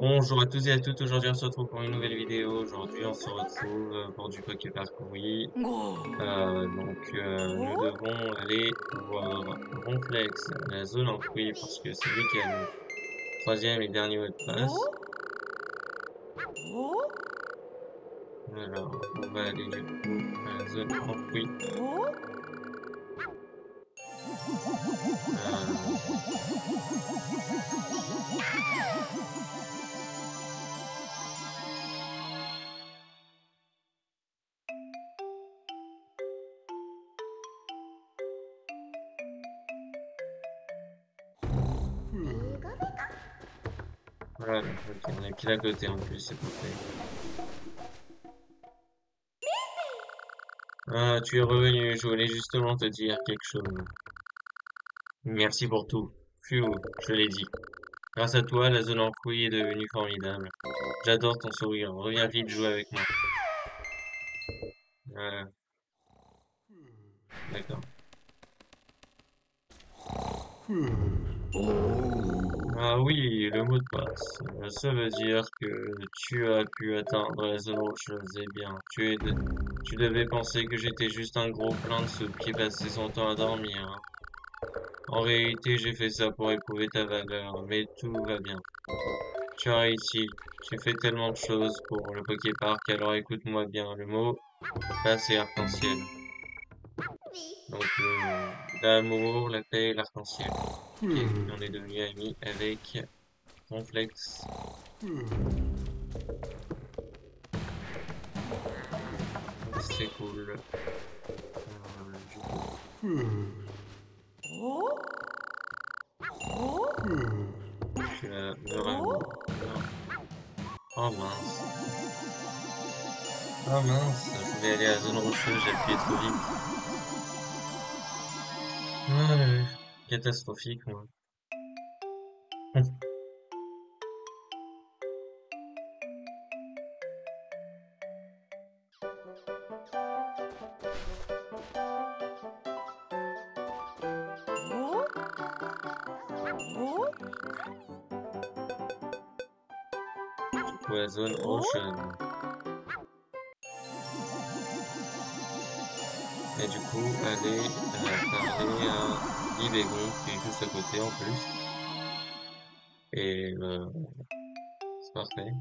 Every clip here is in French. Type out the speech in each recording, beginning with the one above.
Bonjour à tous et à toutes, aujourd'hui on se retrouve pour une nouvelle vidéo. Aujourd'hui on se retrouve pour du Poké Parcours. Oui. Nous devons aller voir Ronflex, la zone enfouie, parce que c'est lui qui a le troisième et dernier mot de passe. Alors on va aller du coup à la zone enfouie. Euh, voilà, ok, on est pile à côté en plus, c'est parfait. Ah, tu es revenu, je voulais justement te dire quelque chose. Merci pour tout. Phew, je l'ai dit. Grâce à toi, la zone enfouie est devenue formidable. J'adore ton sourire. Reviens vite jouer avec moi. Voilà, d'accord. Ah oui, le mot de passe. Ça veut dire que tu as pu atteindre la zone rocheuse. Eh bien, tu devais penser que j'étais juste un gros plein de soupe qui passait son temps à dormir, hein. En réalité, j'ai fait ça pour éprouver ta valeur, mais tout va bien. Tu as réussi. J'ai fait tellement de choses pour le Poképark, alors écoute-moi bien. Le mot de passe est arc-en-ciel. Donc l'amour, la paix, l'arc-en-ciel. Ok, et on est devenu amis avec Ronflex. Donc c'est cool. Du coup, tu vas me ramener. Oh mince. Oh mince, je voulais aller à la zone rocheuse, j'ai appuyé trop vite. Catastrophique, moi. Du coup, la zone rocheuse. Et du coup, aller parler à Libégon, qui est juste à côté en plus. Et c'est parfait.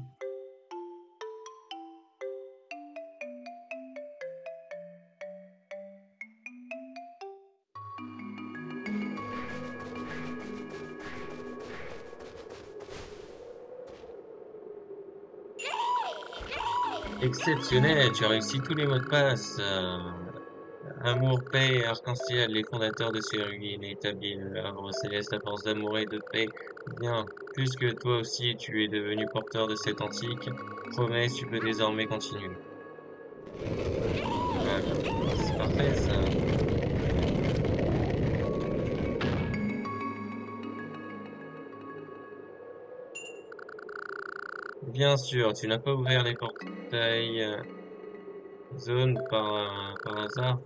Exceptionnel, tu as réussi tous les mots de passe. Amour, paix et arc-en-ciel, les fondateurs de ces ruines établis le havre céleste à force d'amour et de paix. Bien, puisque toi aussi tu es devenu porteur de cette antique promesse, tu peux désormais continuer. Voilà, c'est parfait ça. Bien sûr, tu n'as pas ouvert les portails zone par hasard.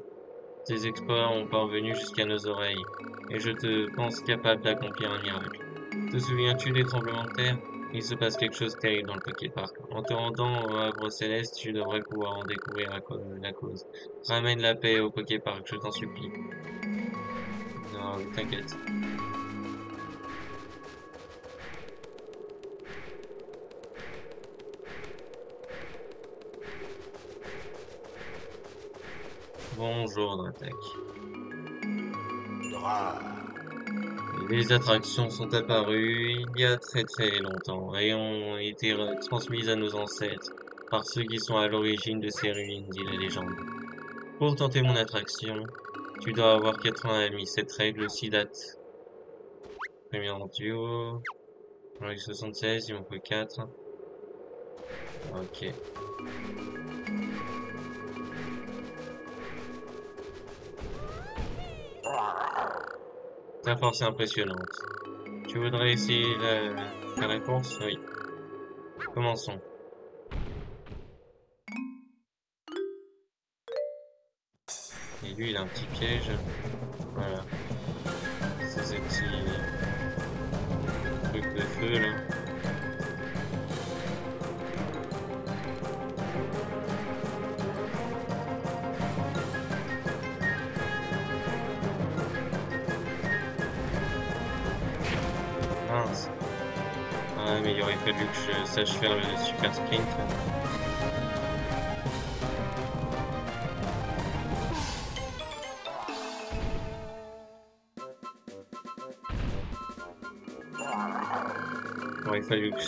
Tes exploits ont parvenu jusqu'à nos oreilles, et je te pense capable d'accomplir un miracle. Te souviens-tu des tremblements de terre? Il se passe quelque chose de terrible dans le Poképark. En te rendant au Havre Céleste, tu devrais pouvoir en découvrir la cause. Ramène la paix au Poképark, je t'en supplie. Non, oui, t'inquiète. Bonjour, Dratek. Les attractions sont apparues il y a très très longtemps et ont été transmises à nos ancêtres par ceux qui sont à l'origine de ces ruines, dit la légende. Pour tenter mon attraction, tu dois avoir 80 amis. Cette règle aussi date. Premier en duo. J'en ai 76, il m'en faut 4. Ok. Ta force est impressionnante. Tu voudrais essayer faire la course? Oui. Commençons. Et lui, il a un petit piège. Voilà. C'est ce petit truc de feu, là. Ouais, mais il aurait fallu que je sache faire le super sprint. Il aurait fallu que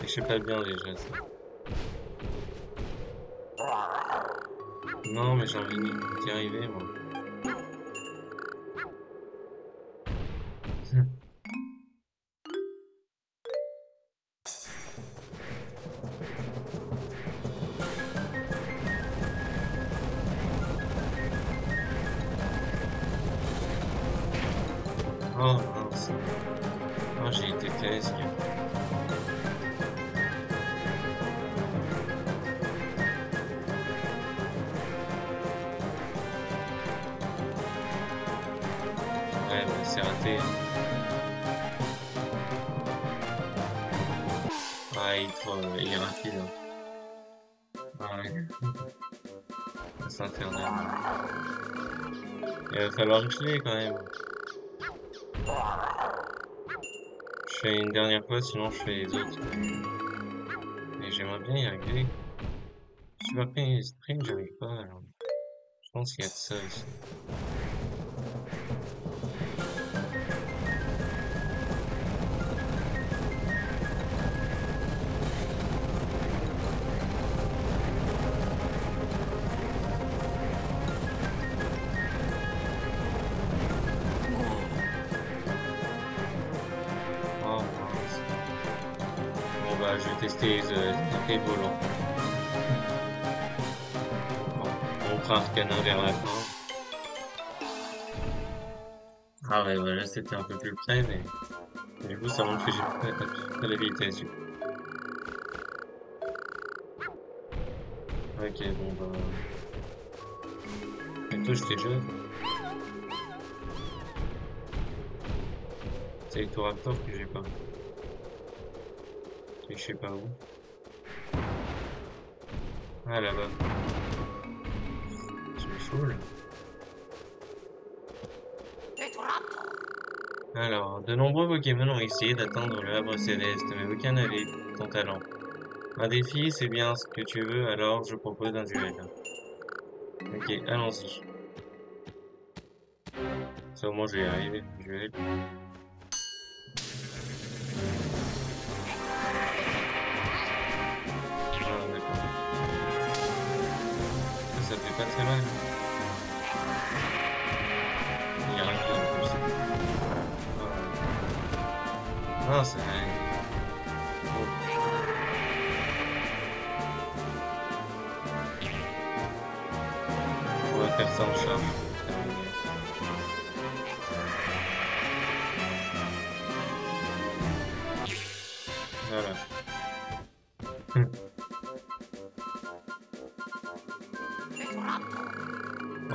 je sais pas bien déjà ça. Non, mais j'ai envie d'y arriver, moi. Oh mince. Oh, j'ai été presque. Ouais, bah, c'est raté. Ah, il est rapide. Ah, ouais. C'est infernal. Il va falloir que je l'ai quand même. Je fais une dernière fois, sinon je fais les autres. Et j'aimerais bien y arriver. Super sprint, j'arrive pas. Alors. Je pense qu'il y a de ça aussi. Oh mince. Bon bah je vais tester les volants. Bon, on fera Arcana vers la fin. Ah ouais, voilà, c'était un peu plus près, mais du coup ça montre que j'ai pas l'habilitation. Ok, bon bah... Et toi, j'étais jeune. C'est avec ton Raptor que j'ai pas. Et je sais pas où. Ah, là-bas. Je me saoule. Alors, de nombreux Pokémon ont essayé d'atteindre le Havre Céleste, mais aucun n'avait ton talent. Un défi, c'est bien ce que tu veux, alors je propose un duel. Ok, allons-y. Ça, au moins, je vais y arriver. Duel. Ah, d'accord. Ça fait pas très mal. Il y a rien qui en plus. Ah, ça... Oh. On va faire ça en charge. Voilà.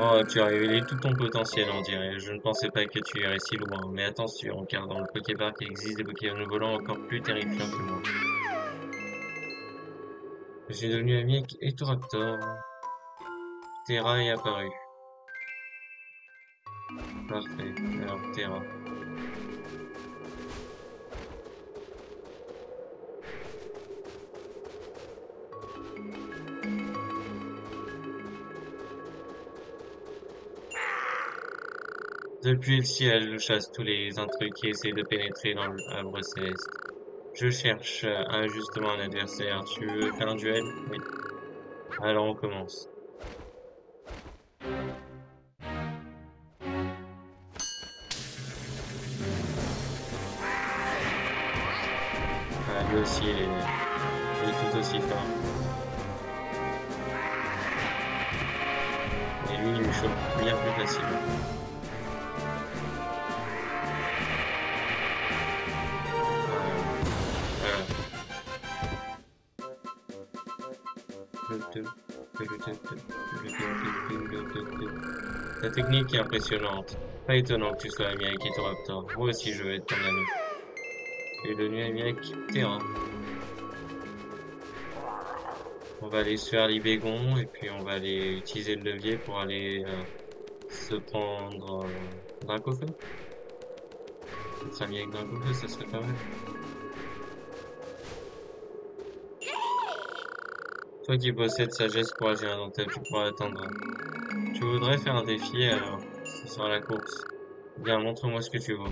Oh, tu as révélé tout ton potentiel, on dirait. Je ne pensais pas que tu irais si loin. Mais attention, car dans le Poképark, il existe des Pokémon volants encore plus terrifiants que moi. Je suis devenu ami avec Ectoraptor. Terra est apparu. Parfait. Alors, Terra. Depuis le ciel, je chasse tous les intrus qui essaient de pénétrer dans l'arbre céleste. Je cherche justement un adversaire. Tu veux faire un duel? Oui. Alors on commence. Ah, lui aussi, il est tout aussi fort. Et lui, il me chope bien plus facilement. Voilà. Ta technique est impressionnante. Pas étonnant que tu sois ami avec Ectoraptor. Moi aussi, je veux être ton ami. Tu es devenu ami avec Terra. On va aller se faire l'Ibégon et puis on va aller utiliser le levier pour aller se prendre Dracofeu. Être ami avec Dracofeu, ça serait pas mal. Toi qui possèdes sagesse pour agir dans ta tu pourras atteindre. Tu voudrais faire un défi, alors ce sera la course. Bien, montre-moi ce que tu vaux.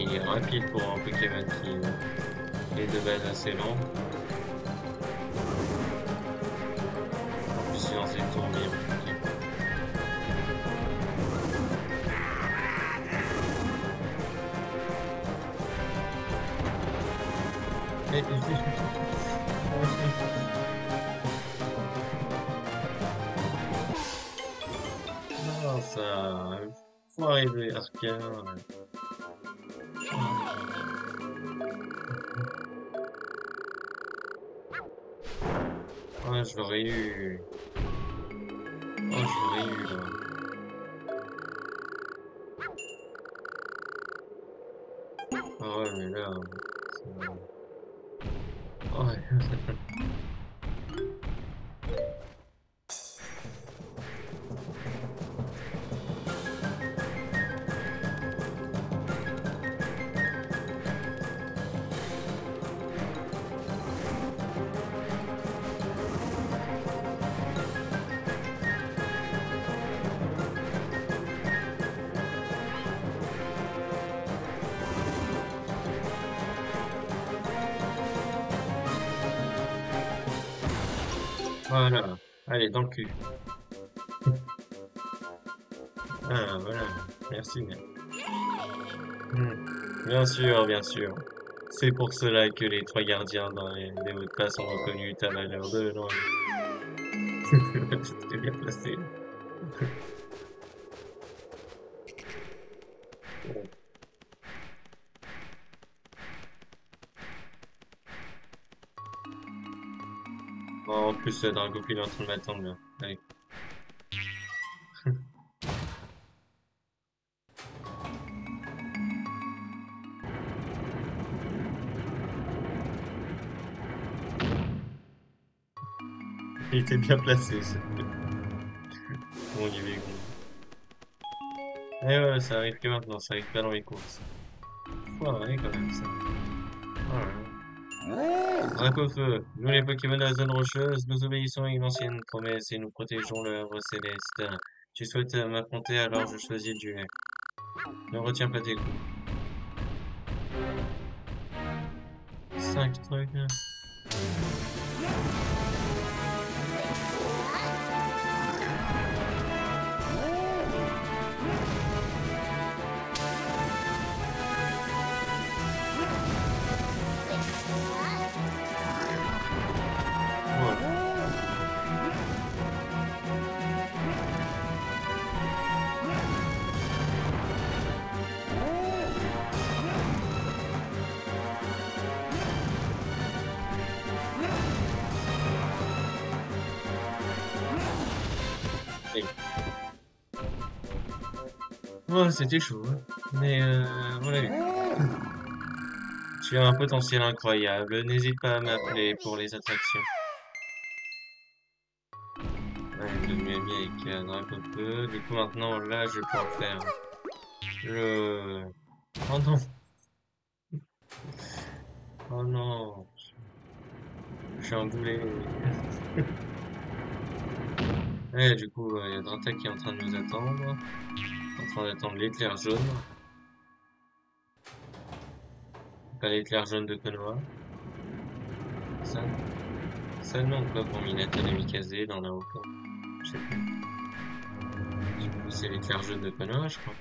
Il est rapide pour un Pokémon qui est de base assez lent. En plus, il lance des tourbillons. Ok. Non, ça... Foiré de Arcane. Ah, je l'aurais eu. Oh, je l'aurais eu, là. Ah ouais, mais là... Ouais. Voilà. Allez, dans le cul. Ah, voilà. Merci, mec. Bien sûr, bien sûr. C'est pour cela que les trois gardiens dans les mots de passe ont reconnu ta valeur de loin. C'était bien placé. En plus, Dragopil est en train de m'attendre là. Allez. Il était bien placé, ça. Bon, il est bon. Eh ouais, ça arrive que maintenant, ça arrive pas dans les courses. Faut arrêter quand même ça. Voilà. Dracofeu, nous les Pokémon de la zone rocheuse, nous obéissons à une ancienne promesse et nous protégeons le havre céleste. Tu souhaites m'affronter, alors je choisis le duel. Ne retiens pas tes coups. 5 trucs. Voilà. Et- Oh, c'était chaud, hein. Mais voilà. Tu as un potentiel incroyable. N'hésite pas à m'appeler pour les attractions. Ouais, je l'ai mis avec Dracofeu. Du coup, maintenant, là, je peux en faire le... Oh non! Oh non! Je suis un boulet. Ouais, du coup, il y a Dranta qui est en train de nous attendre. En train d'attendre l'éclair jaune. Pas l'éclair jaune de Konoha. Ça. Ça demande quoi pour Mineta de Mikazé dans la hauteur? Je sais plus. Du coup, c'est l'éclair jaune de Konoha, je crois.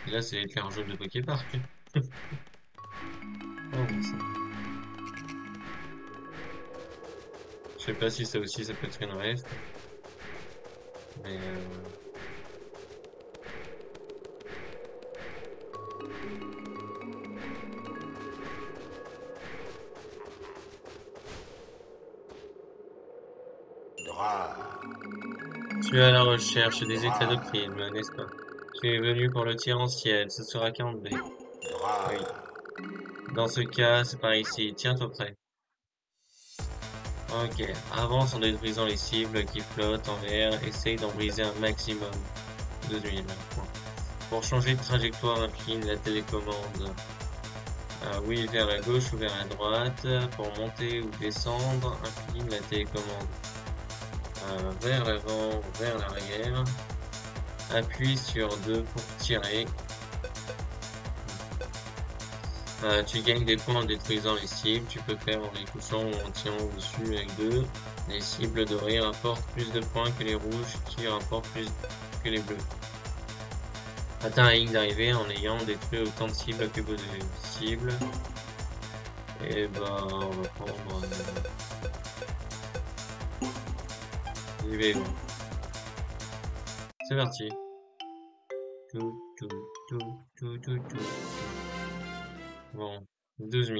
Et là, c'est l'éclair jaune de Poképark. Oh, bon, ça. Je sais pas si ça aussi, ça peut être une rêve. Mais tu es à la recherche des éclats de prisme, n'est-ce pas? Tu es venu pour le tir en ciel, ce sera 40 B. Oui. Dans ce cas, c'est par ici. Tiens-toi prêt. Ok. Avance en détruisant les cibles qui flottent en l'air. Essaye d'en briser un maximum. 12 000. Pour changer de trajectoire, incline la télécommande. Oui, vers la gauche ou vers la droite. Pour monter ou descendre, incline la télécommande. Vers l'avant ou vers l'arrière. Appuie sur 2 pour tirer. Tu gagnes des points en détruisant les cibles. Tu peux faire en les touchant ou en tirant dessus avec 2. Les cibles dorées rapportent plus de points que les rouges qui rapportent plus que les bleus. Atteins la ligne d'arrivée en ayant détruit autant de cibles que de cibles. Et bah on va prendre j'y vais. C'est parti. Tout, tout, tout, tout, tout, tout. Bon, 12 000.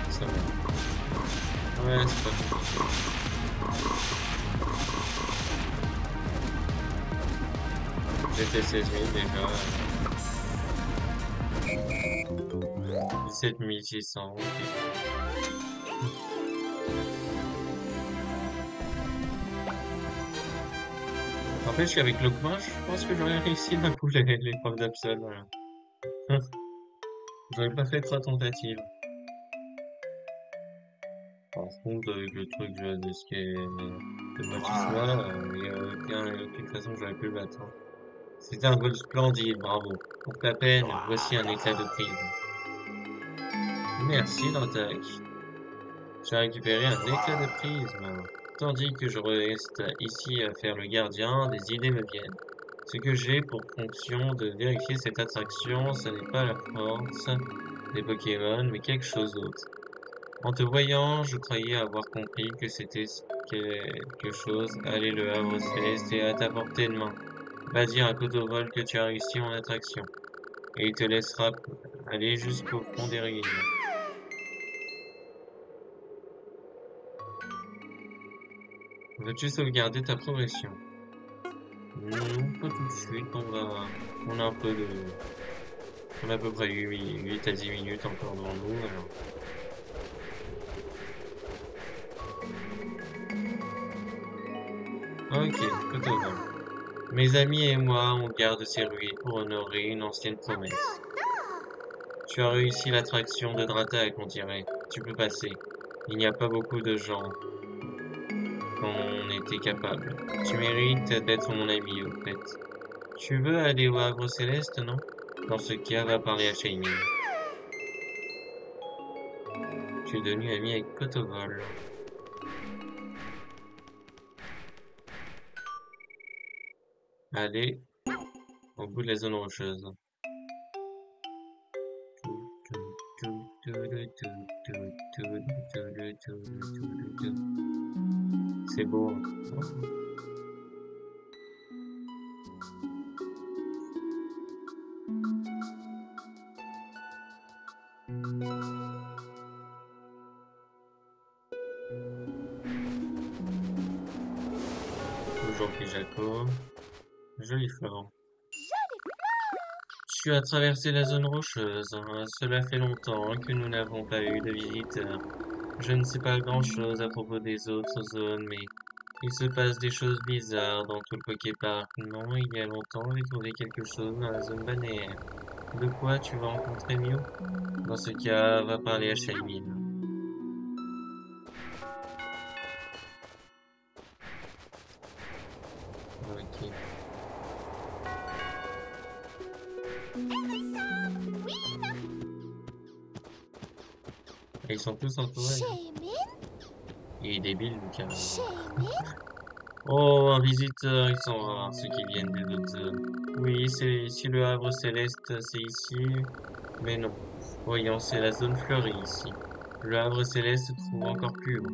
Ça va. Ouais, c'est pas compliqué. J'ai fait 16 000 déjà. 17 600. Ok. En fait, je suis avec Lokma, je pense que j'aurais réussi d'un coup l'épreuve d'Absol. Voilà. J'aurais pas fait 3 tentatives. Par contre, avec le truc de ce qui est de Machisma, il y a aucune façon que j'aurais pu le battre. Hein. C'était un vol splendide, bravo. Pour ta peine, voici un éclat de prisme. Merci, Lantac. J'ai récupéré un éclat de prisme. Tandis que je reste ici à faire le gardien, des idées me viennent. Ce que j'ai pour fonction de vérifier cette attraction, ce n'est pas la force des Pokémon, mais quelque chose d'autre. En te voyant, je croyais avoir compris que c'était quelque chose. Allez, le Havre Céleste est à ta portée de main. Va dire à Cotobol que tu as réussi en attraction, et il te laissera aller jusqu'au fond des ruines. Veux-tu sauvegarder ta progression? Non, pas tout de suite, on a un peu de, on a à peu près 8 à 10 minutes encore devant nous, alors. Ok, Cotobol. Mes amis et moi, on garde ces ruines pour honorer une ancienne promesse. Tu as réussi l'attraction de Dratac, on dirait. Tu peux passer. Il n'y a pas beaucoup de gens quand on était capable. Tu mérites d'être mon ami, au fait. Tu veux aller au Havre Céleste, non? Dans ce cas, va parler à Shaming. Tu es devenu ami avec Cotobol. Allez, au bout de la zone rocheuse. C'est beau. Hein. Toujours Jaco. Joli fleur. Tu as traversé la zone rocheuse. Cela fait longtemps que nous n'avons pas eu de visiteurs. Je ne sais pas grand-chose à propos des autres zones, mais il se passe des choses bizarres dans tout le Poképark. Non, il y a longtemps, j'ai trouvé quelque chose dans la zone balnéaire. De quoi tu vas rencontrer Mew? Dans ce cas, va parler à Shaymin. Ok. Et ils sont tous entourés. Il est débile, carrément. Oh, un visiteur, ils sont rares, ceux qui viennent des autres zones. Oui, c'est ici le Havre Céleste, c'est ici. Mais non. Voyons, c'est la zone fleurie ici. Le Havre Céleste se trouve encore plus haut.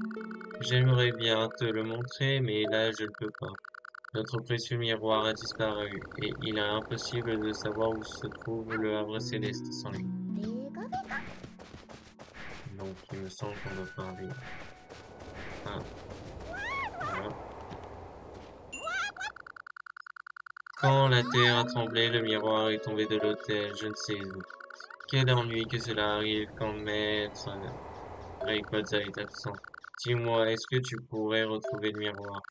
J'aimerais bien te le montrer, mais là je ne peux pas. Notre précieux miroir a disparu, et il est impossible de savoir où se trouve le havre céleste sans lui. Donc il me semble qu'on doit parler. Ah, voilà. Quand la terre a tremblé, le miroir est tombé de l'autel, je ne sais où. Quel ennui que cela arrive quand Maître Rayquaza est absent. Dis-moi, est-ce que tu pourrais retrouver le miroir?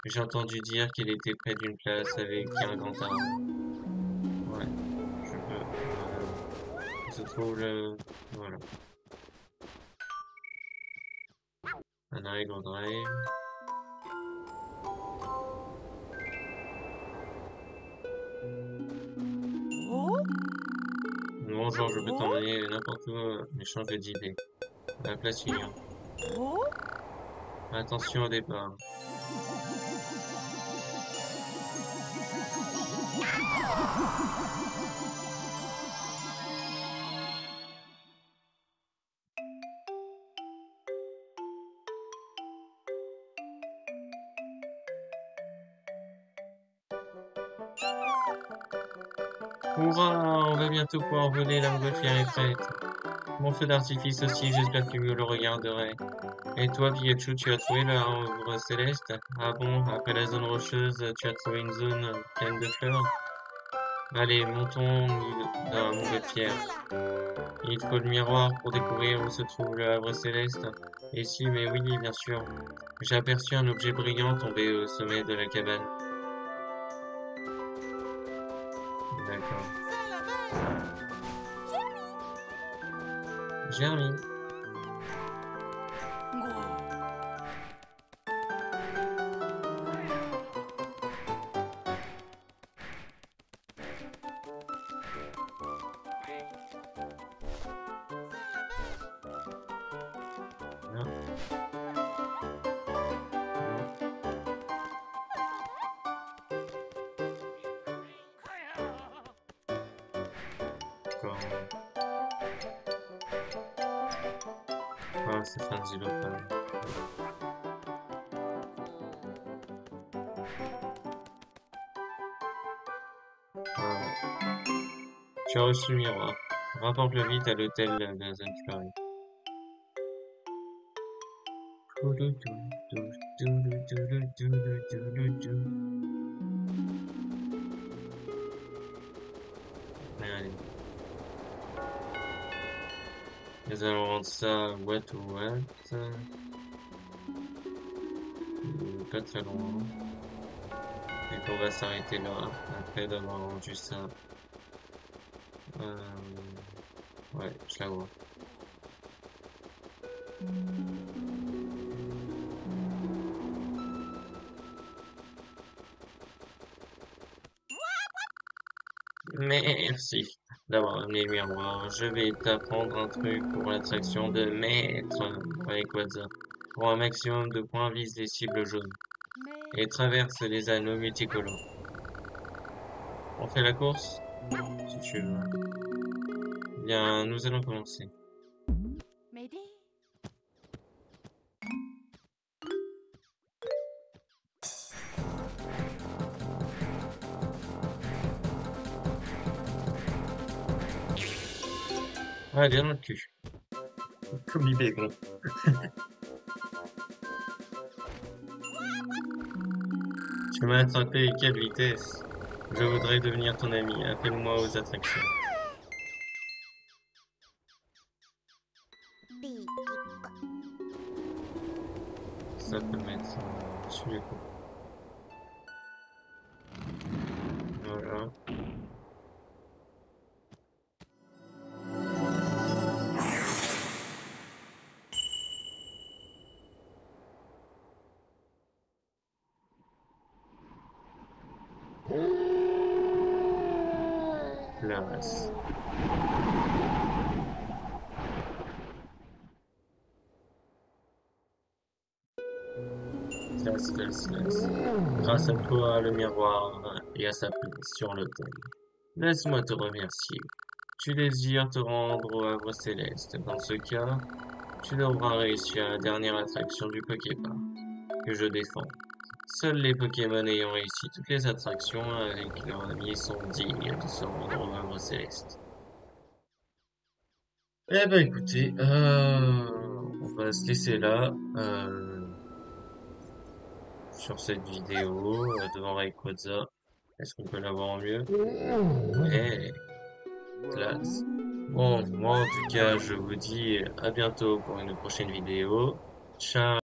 J'ai entendu dire qu'il était près d'une place avec un grand arbre. Ouais, je peux. Il se trouve le. Voilà. Un Dragon Drive. Bonjour, je peux t'emmener n'importe où, mais change d'idée. À la place suivante. Attention au départ. Hurrah, on va bientôt pouvoir voler, la montgolfière est prête. Mon feu d'artifice aussi, j'espère que tu me le regarderais. Et toi, Pikachu, tu as trouvé l'arbre céleste? Ah bon, après la zone rocheuse, tu as trouvé une zone pleine de fleurs? Allez, montons dans la montgolfière. Il faut le miroir pour découvrir où se trouve le havre céleste. Et si, mais oui, bien sûr. J'ai aperçu un objet brillant tomber au sommet de la cabane. D'accord. Jeremy. Ah, d'accord. Ah, c'est fin de xylophone. Ah, tu as reçu le miroir. Rapporte-le vite à l'hôtel de la zone fleurie. Allez, nous allons rendre ça what ou what. Pas très loin. Et qu'on va s'arrêter là après d'avoir rendu ça. Ouais, je la vois. Merci d'avoir amené le miroir. Je vais t'apprendre un truc pour l'attraction de Maître Rayquaza. Pour un maximum de points, vise les cibles jaunes et traverse les anneaux multicolores. On fait la course? Si tu veux. Bien, nous allons commencer. Ah, bien dans le cul. Comme du bacon. Tu m'as attrapé, quelle vitesse! Je voudrais devenir ton ami. Appelle-moi aux attractions. Ça peut mettre sur les coups. Voilà. Place. Classe. Grâce à toi, le miroir est à sa place sur l'autel. Laisse-moi te remercier. Tu désires te rendre au havre céleste. Dans ce cas, tu devras réussir la dernière attraction du Poképark que je défends. Seuls les Pokémon ayant réussi toutes les attractions avec leur ami sont dignes de se rendre aux œuvres célestes. Eh ben écoutez, on va se laisser là sur cette vidéo devant Rayquaza. Est-ce qu'on peut l'avoir en mieux? Eh, classe. Bon, moi en tout cas, je vous dis à bientôt pour une prochaine vidéo. Ciao!